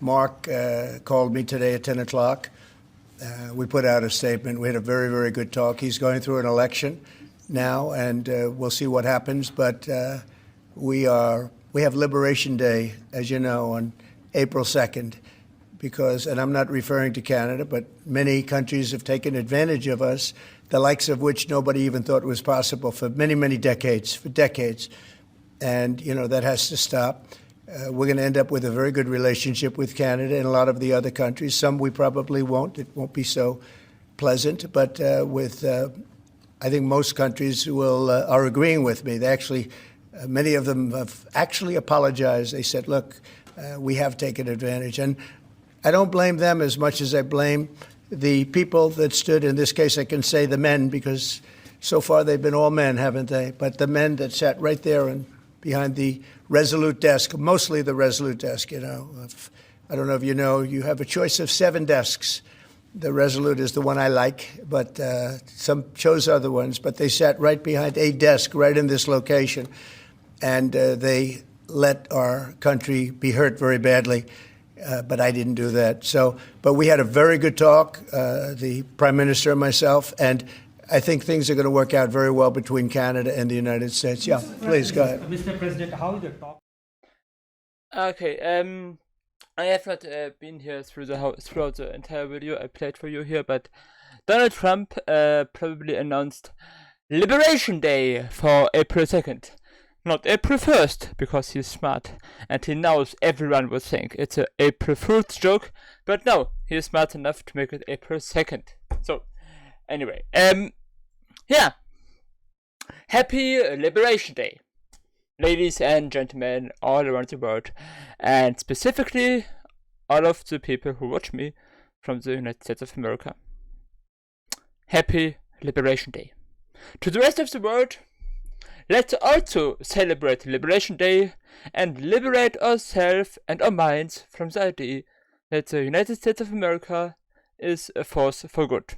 Mark called me today at 10 o'clock. We put out a statement. We had a very, very good talk. He's going through an election now, and we'll see what happens. But we have Liberation Day, as you know, on April 2nd, because, and I'm not referring to Canada, but many countries have taken advantage of us, the likes of which nobody even thought was possible for many, many decades, And, that has to stop. We're going to end up with a very good relationship with Canada and a lot of the other countries. Some we probably won't. It won't be so pleasant. But I think most countries are agreeing with me. They actually, many of them have actually apologized. They said, look, we have taken advantage. And I don't blame them as much as I blame the people that stood. In this case, I can say the men, because so far they've been all men, haven't they? But the men that sat right there and behind the Resolute desk, mostly the Resolute desk, I don't know if you know, you have a choice of 7 desks. The Resolute is the one I like, but some chose other ones. But they sat right behind a desk right in this location, and they let our country be hurt very badly. But I didn't do that. But we had a very good talk, the Prime Minister and myself, and I think things are going to work out very well between Canada and the United States. Yeah, please go ahead. Mr. President, how is the talk? Okay, I have not been here throughout the entire video I played for you here, but Donald Trump probably announced Liberation Day for April 2nd. Not April 1st, because he's smart, and he knows everyone will think it's an April Fool's joke, but no, he's smart enough to make it April 2nd. So, anyway, yeah. Happy Liberation Day, ladies and gentlemen all around the world, and specifically all of the people who watch me from the United States of America. Happy Liberation Day. To the rest of the world, let's also celebrate Liberation Day and liberate ourselves and our minds from the idea that the United States of America is a force for good,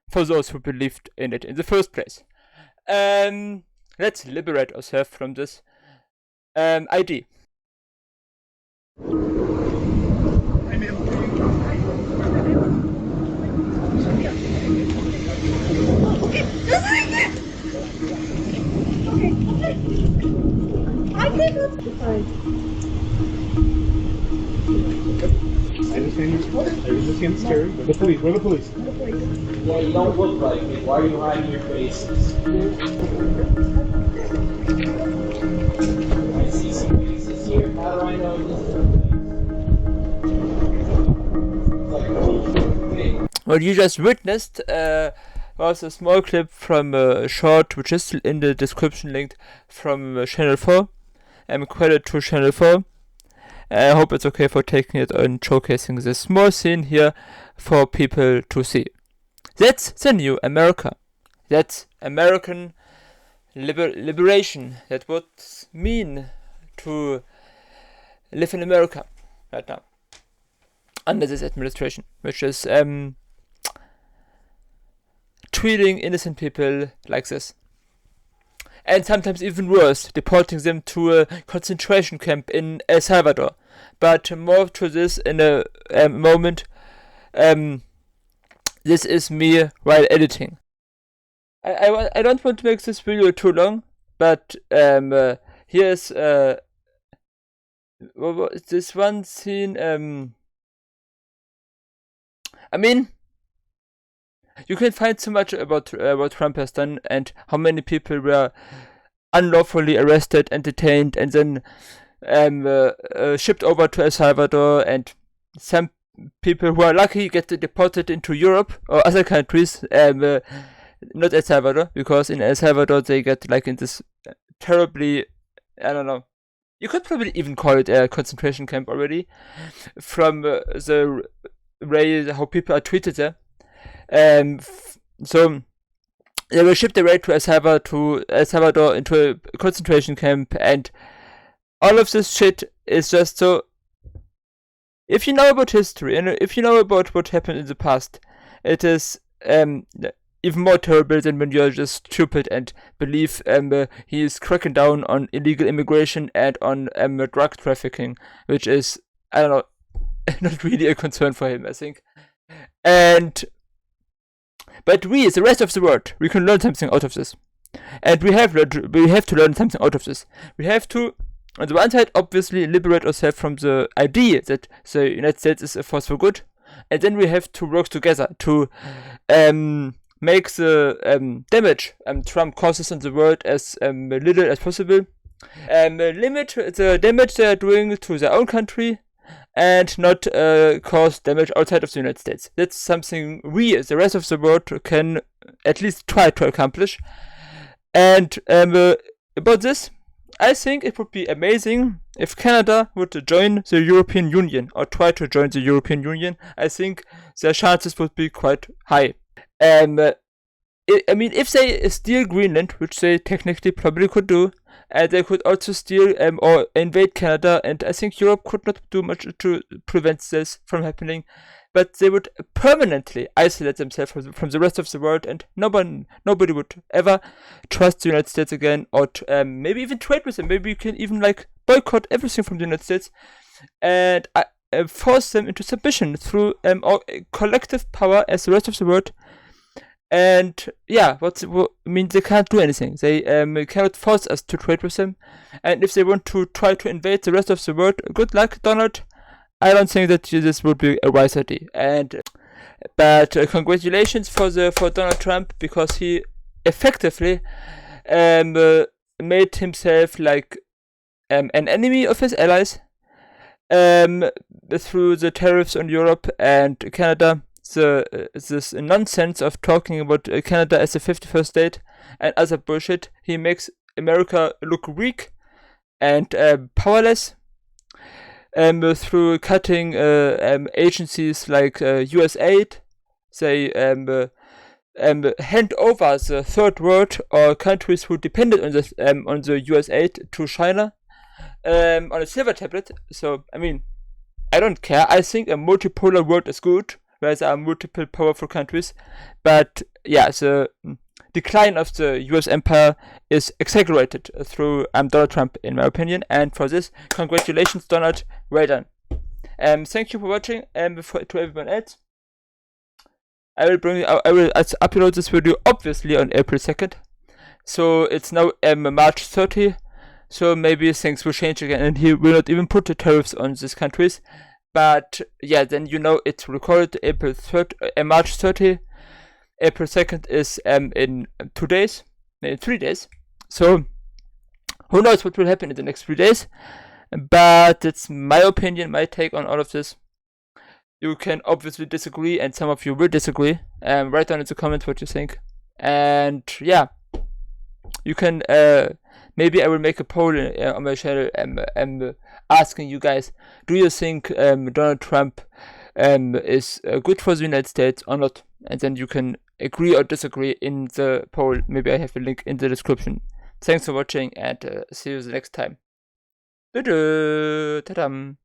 for those who believed in it in the first place. Let's liberate ourselves from this idea. I think that's fine. I understand you're looking scary. Where the police? Where the police? Yeah, you don't look like it. Why are you hiding your faces? I see some faces here. How do I know this is What you just witnessed was a small clip from a short, which is in the description linked, from Channel 4. Credit to Channel 4. I hope it's okay for taking it and showcasing this small scene here for people to see. That's the new America. That's American liberation. That would mean to live in America right now under this administration, which is treating innocent people like this. And sometimes even worse, deporting them to a concentration camp in El Salvador. But more to this in a moment. This is me while editing. I don't want to make this video too long, but here's this one scene. I mean, you can find so much about what Trump has done and how many people were unlawfully arrested and detained and then shipped over to El Salvador, and some people who are lucky get deported into Europe or other countries, not El Salvador, because in El Salvador they get like in this terribly, I don't know, you could probably even call it a concentration camp already, from the way how people are treated there. So they were shipped away to El Salvador into a concentration camp, and all of this shit is just so. If you know about history and if you know about what happened in the past, it is even more terrible than when you're just stupid and believe he is cracking down on illegal immigration and on drug trafficking, which is, I don't know, not really a concern for him, I think. But we, the rest of the world, we can learn something out of this. And we have to learn something out of this. We have to, on the one side, obviously liberate ourselves from the idea that the United States is a force for good, and then we have to work together to make the damage Trump causes in the world as little as possible, limit the damage they are doing to their own country, and not cause damage outside of the United States. That's something we, the rest of the world, can at least try to accomplish. And about this, I think it would be amazing if Canada would join the European Union, or try to join the European Union. I think their chances would be quite high. I mean, if they steal Greenland, which they technically probably could do, and they could also steal or invade Canada, and I think Europe could not do much to prevent this from happening, but they would permanently isolate themselves from the rest of the world, and nobody would ever trust the United States again, or maybe even trade with them. Maybe you can even boycott everything from the United States, and force them into submission through our collective power as the rest of the world. And yeah, I mean, they can't do anything. They cannot force us to trade with them. And if they want to try to invade the rest of the world, good luck, Donald. I don't think that this would be a wise idea. But congratulations for Donald Trump, because he effectively made himself like an enemy of his allies through the tariffs on Europe and Canada. This nonsense of talking about Canada as a 51st state and other bullshit. He makes America look weak and powerless through cutting agencies like US aid. They hand over the third world or countries who depended on the US aid to China on a silver tablet. So, I mean, I don't care. I think a multipolar world is good, where there are multiple powerful countries, but yeah, the decline of the US empire is exaggerated through Donald Trump, in my opinion, and for this, congratulations, Donald, well done. Thank you for watching, to everyone else. I will upload this video obviously on April 2nd, so it's now March 30, so maybe things will change again, and he will not even put the tariffs on these countries. But yeah, then it's recorded March 30. April 2nd is in 2 days, in 3 days. So who knows what will happen in the next 3 days? But it's my opinion, my take on all of this. You can obviously disagree, and some of you will disagree. Write down in the comments what you think. And yeah, you can maybe I will make a poll on my channel asking you guys, do you think Donald Trump is good for the United States or not? And then you can agree or disagree in the poll. Maybe I have a link in the description. Thanks for watching, and see you the next time. Ta-dam.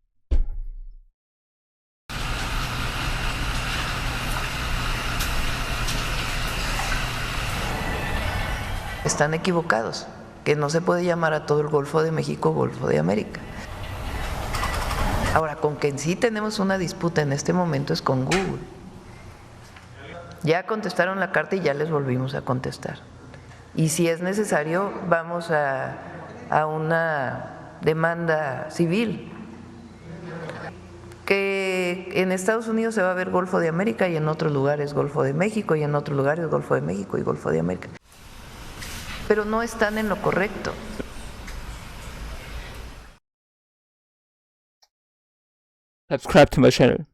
Están equivocados, que no se puede llamar a todo el Golfo de México Golfo de América. Ahora, con quien sí tenemos una disputa en este momento es con Google. Ya contestaron la carta y ya les volvimos a contestar. Y si es necesario, vamos a una demanda civil. Que en Estados Unidos se va a ver Golfo de América, y en otros lugares Golfo de México, y en otros lugares Golfo de México y Golfo de América. Pero no están en lo correcto. Subscribe to my channel.